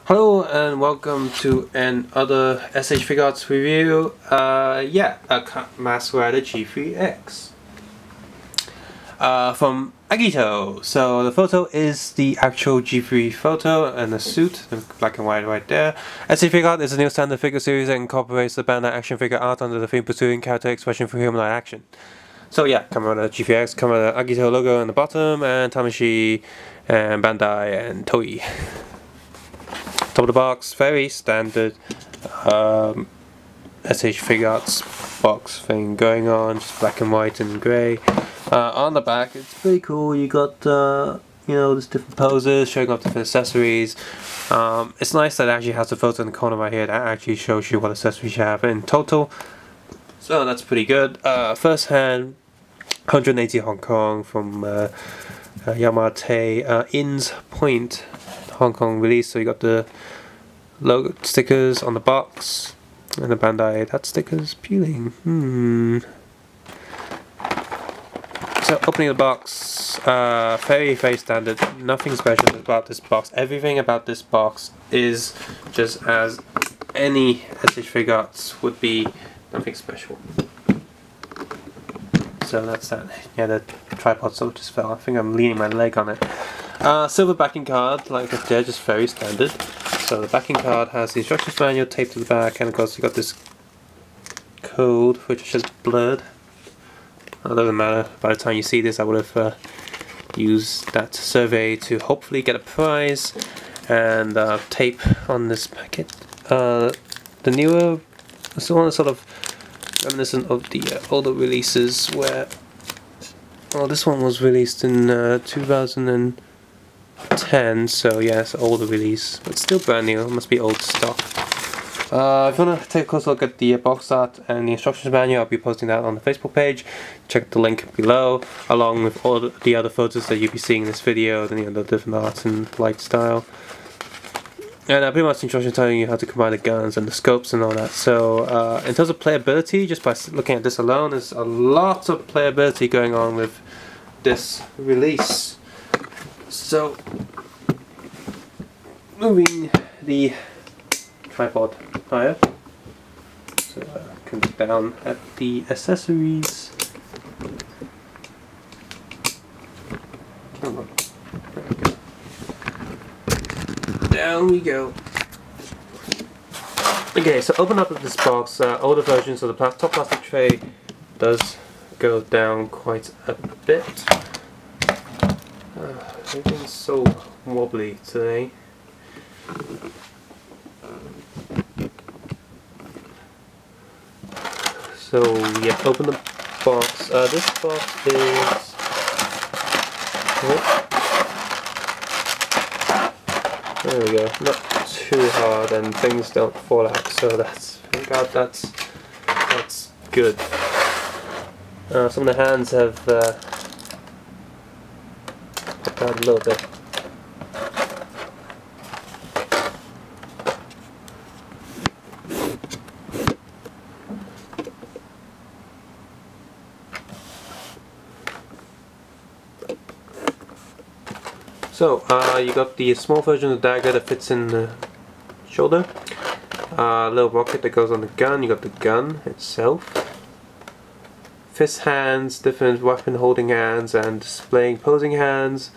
Hello and welcome to another SH Figuarts review. A Mask Rider G3X from Agito. So the photo is the actual G3 photo and the suit, in black and white right there. SH Figuarts is a new standard figure series that incorporates the Bandai action figure art under the theme pursuing character expression for humanoid action. So yeah, Kamen Rider G3X, Kamen Rider Agito logo on the bottom, and Tamashii and Bandai and Toei. Top of the box, very standard SH Figuarts box thing going on, just black and white and grey. On the back, it's pretty cool. You got there's different poses showing off different accessories. It's nice that it actually has a photo in the corner right here that actually shows you what accessories you have in total. So that's pretty good. First hand, 180 Hong Kong from Yamate Inns Point Hong Kong release. So you got the logo stickers on the box and the Bandai. That sticker's peeling. So opening the box, very standard. Nothing special about this box. Everything about this box is just as any SH Figuarts would be. Nothing special. So that's that. Yeah, the tripod sort of just fell. I think I'm leaning my leg on it. Silver backing card, like up there, just very standard. So the backing card has the instructions manual taped to the back, and of course you got this code, which is just blurred. It doesn't matter. By the time you see this, I would have used that survey to hopefully get a prize. And tape on this packet. The newer, this one is sort of reminiscent of the older releases, where this one was released in 2010, so yeah, it's an older release, but still brand new. It must be old stock. If you want to take a closer look at the box art and the instructions manual, I'll be posting that on the Facebook page. Check the link below, along with all the other photos that you'll be seeing in this video, the different art and light style. And pretty much the instructions telling you how to combine the guns and the scopes and all that. So in terms of playability, just by looking at this alone, there's a lot of playability going on with this release. So moving the tripod higher, so I can look down at the accessories. Come on. Down we go. Okay, so open up this box. Older versions of the top plastic tray does go down quite a bit. Everything's so wobbly today. So yeah, open the box. This box is. There we go. Not too hard, and things don't fall out. So that's, thank God, that's good. Some of the hands have popped out a little bit. So, you got the small version of the dagger that fits in the shoulder. Little rocket that goes on the gun. You got the gun itself. Fist hands, different weapon holding hands and displaying posing hands.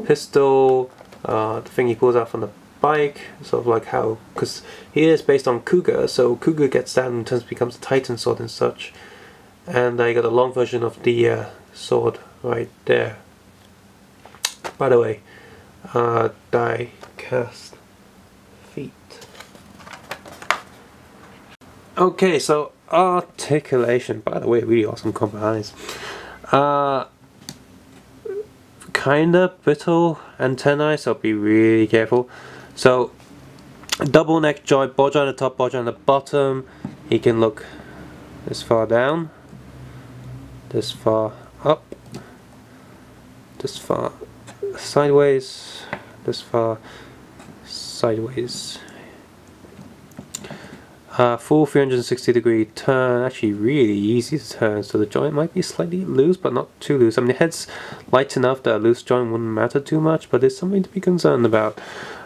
Pistol, the thing he pulls out from the bike. Sort of like how, because he is based on Cougar, so Cougar gets that and becomes a Titan sword and such. And you got a long version of the sword right there. By the way, die cast feet. Okay, so articulation. By the way, really awesome combat eyes. Kinda brittle antennae, so be really careful. So double neck joint, ball joint at the top, ball joint at the bottom. He can look this far down, this far up, this far sideways, this far sideways. Full 360-degree turn, actually really easy to turn, so the joint might be slightly loose but not too loose. I mean, the head's light enough that a loose joint wouldn't matter too much, but it's something to be concerned about.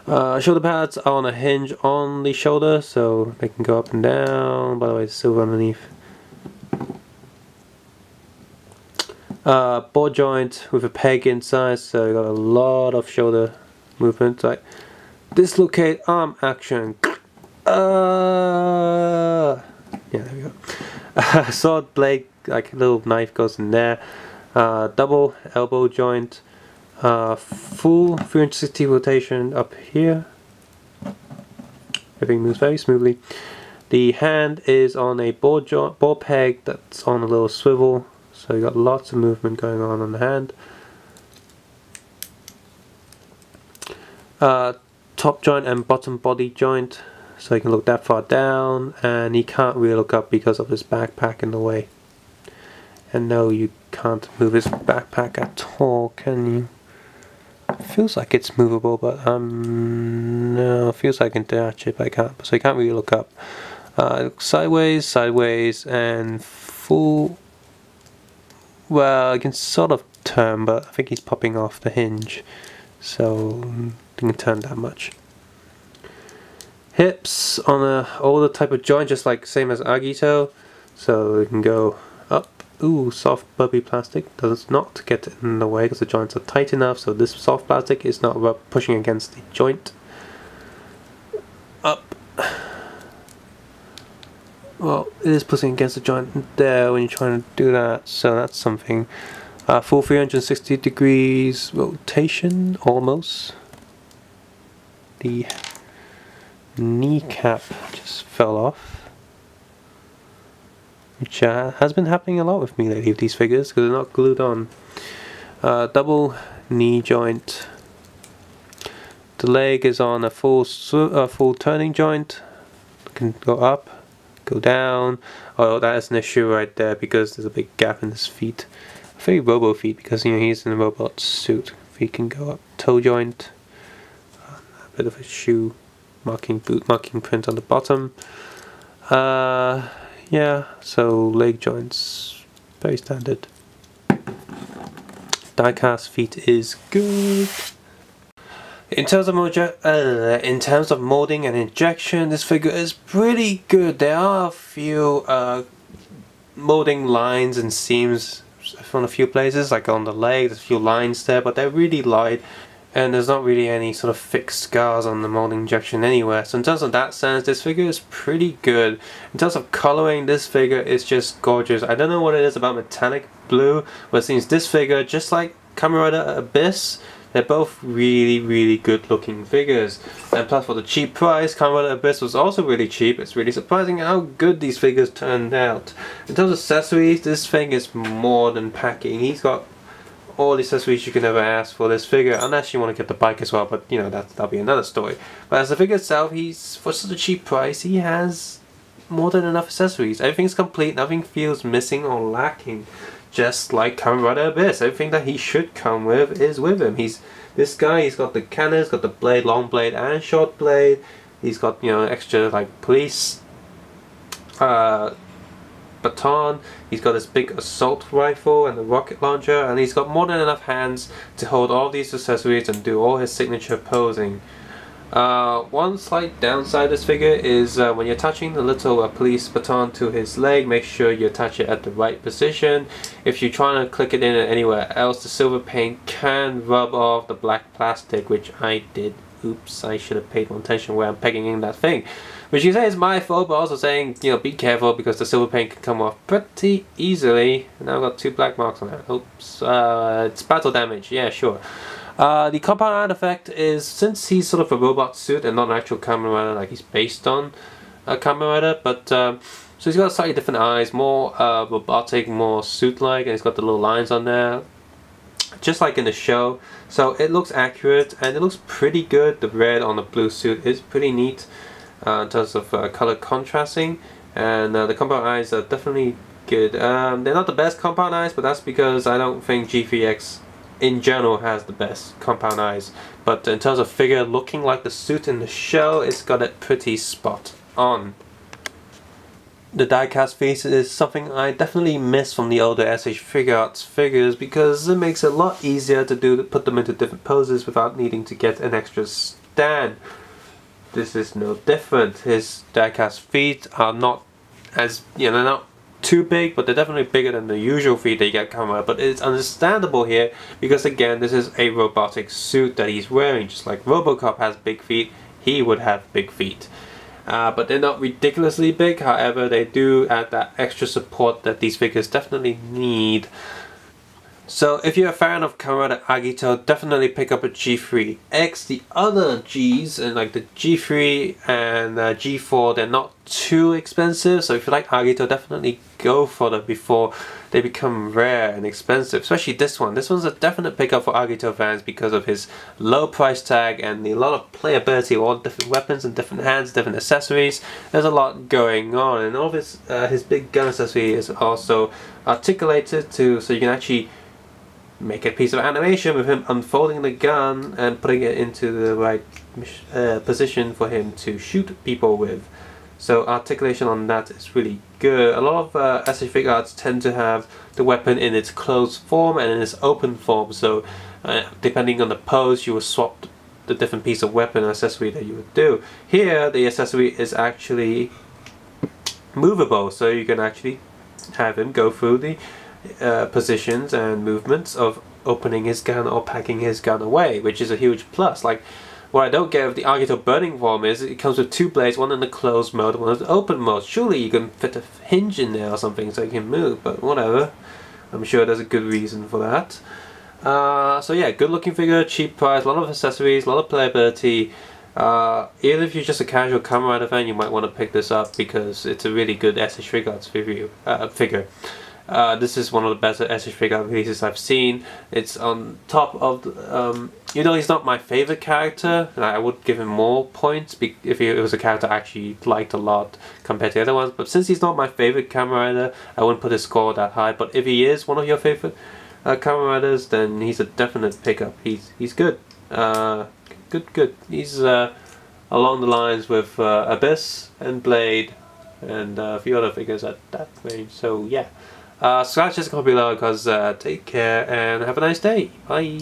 Shoulder pads are on a hinge on the shoulder, so they can go up and down. By the way, there's silver underneath. Ball joint with a peg inside, so you got a lot of shoulder movement, like dislocate arm action. Yeah, there we go. Sword blade, like a little knife goes in there. Double elbow joint. Full 360 rotation up here. Everything moves very smoothly. The hand is on a ball peg that's on a little swivel, so you got lots of movement going on the hand. Top joint and bottom body joint, so you can look that far down, and he can't really look up because of his backpack in the way. And no, you can't move his backpack at all, can you? It feels like it's movable, but no, it feels like I can detach it, but I can't. So you can't really look up. Sideways, sideways, and full. Well, I can sort of turn, but I think he's popping off the hinge, so you can turn that much. Hips on a older type of joint, just like same as Agito, so you can go up. Ooh, soft bubbly plastic does not get in the way because the joints are tight enough, so this soft plastic is not pushing against the joint. Up. Well, it is pushing against the joint there when you're trying to do that, so that's something. Full 360 degrees rotation, almost. The kneecap just fell off, which has been happening a lot with me lately with these figures because they're not glued on. Double knee joint. The leg is on a full turning joint. It can go up, go down. Oh, that is an issue right there because there's a big gap in his feet. Very robo feet because he's in a robot suit. Feet can go up. Toe joint. A bit of a shoe marking, boot marking print on the bottom. Yeah, so leg joints, very standard. Die-cast feet is good. In terms of molding and injection, this figure is pretty good. There are a few molding lines and seams from a few places, like on the leg, there's a few lines there, but they're really light. And there's not really any sort of fixed scars on the molding injection anywhere. So in terms of that sense, this figure is pretty good. In terms of coloring, this figure is just gorgeous. I don't know what it is about metallic blue, but it seems this figure, just like Kamen Rider Abyss, they're both really good looking figures. And plus for the cheap price, Kamen Rider Abyss was also really cheap. It's really surprising how good these figures turned out. In terms of accessories, this thing is more than packing. He's got all the accessories you can ever ask for this figure, unless you want to get the bike as well, but you know, that'll be another story. But as the figure itself, he's, for such a cheap price, he has more than enough accessories. Everything's complete, nothing feels missing or lacking. Just like Kamen Rider Abyss, everything that he should come with is with him. This guy, he's got the cannon, he's got the blade, long blade and short blade. He's got, you know, extra like police baton, he's got his big assault rifle and the rocket launcher, and he's got more than enough hands to hold all these accessories and do all his signature posing. One slight downside of this figure is when you're attaching the little police baton to his leg, make sure you attach it at the right position. If you're trying to click it in anywhere else, the silver paint can rub off the black plastic, which I did. Oops, I should have paid more attention where I'm pegging in that thing. Which you say is my fault, but also saying, you know, be careful because the silver paint can come off pretty easily. And now I've got 2 black marks on that. Oops, it's battle damage, yeah, sure. The compound eye effect is, since he's sort of a robot suit and not an actual Kamen Rider like he's based on a Kamen Rider, but so he's got slightly different eyes, more robotic, more suit-like, and he's got the little lines on there, just like in the show. So it looks accurate and it looks pretty good. The red on the blue suit is pretty neat in terms of color contrasting, and the compound eyes are definitely good. They're not the best compound eyes, but that's because I don't think G3X in general has the best compound eyes. But in terms of figure looking like the suit in the show, it's got it pretty spot on. The die-cast face is something I definitely miss from the older SH Figuarts figures because it makes it a lot easier to put them into different poses without needing to get an extra understand this is no different. His diecast feet are not as, you know, not too big, but they're definitely bigger than the usual feet that you get Kamen Rider. But it's understandable here because again, this is a robotic suit that he's wearing. Just like RoboCop has big feet, he would have big feet. But they're not ridiculously big. However, they do add that extra support that these figures definitely need. So if you're a fan of Kamen Rider Agito, definitely pick up a G3X. The other Gs, and like the G3 and G4, they're not too expensive. So if you like Agito, definitely go for them before they become rare and expensive. Especially this one. This one's a definite pickup for Agito fans because of his low price tag and a lot of playability, all different weapons and different hands, different accessories. There's a lot going on, and all of his big gun accessory is also articulated too, so you can actually make a piece of animation with him unfolding the gun and putting it into the right position for him to shoot people with. So articulation on that is really good. A lot of SH Figuarts tend to have the weapon in its closed form and in its open form, so depending on the pose you will swap the different piece of weapon or accessory that you would do. Here the accessory is actually movable, so you can actually have him go through the positions and movements of opening his gun or packing his gun away, which is a huge plus. Like, what I don't get with the Agito burning form is it comes with two blades, one in the closed mode, one in the open mode. Surely you can fit a hinge in there or something so you can move, but whatever. I'm sure there's a good reason for that. So yeah, good looking figure, cheap price, a lot of accessories, a lot of playability. Even if you're just a casual Kamen Rider fan, you might want to pick this up because it's a really good SH Figuarts figure. This is one of the best SH Figuarts releases I've seen. It's on top of the, you know, he's not my favorite character, and I would give him more points if it was a character I actually liked a lot compared to the other ones. But since he's not my favorite Kamen Rider, I wouldn't put his score that high. But if he is one of your favorite Kamen Riders, then he's a definite pickup. He's good. Good. He's along the lines with Abyss and Blade and a few other figures at that range. So yeah. Scratch this copy below, because take care and have a nice day. Bye.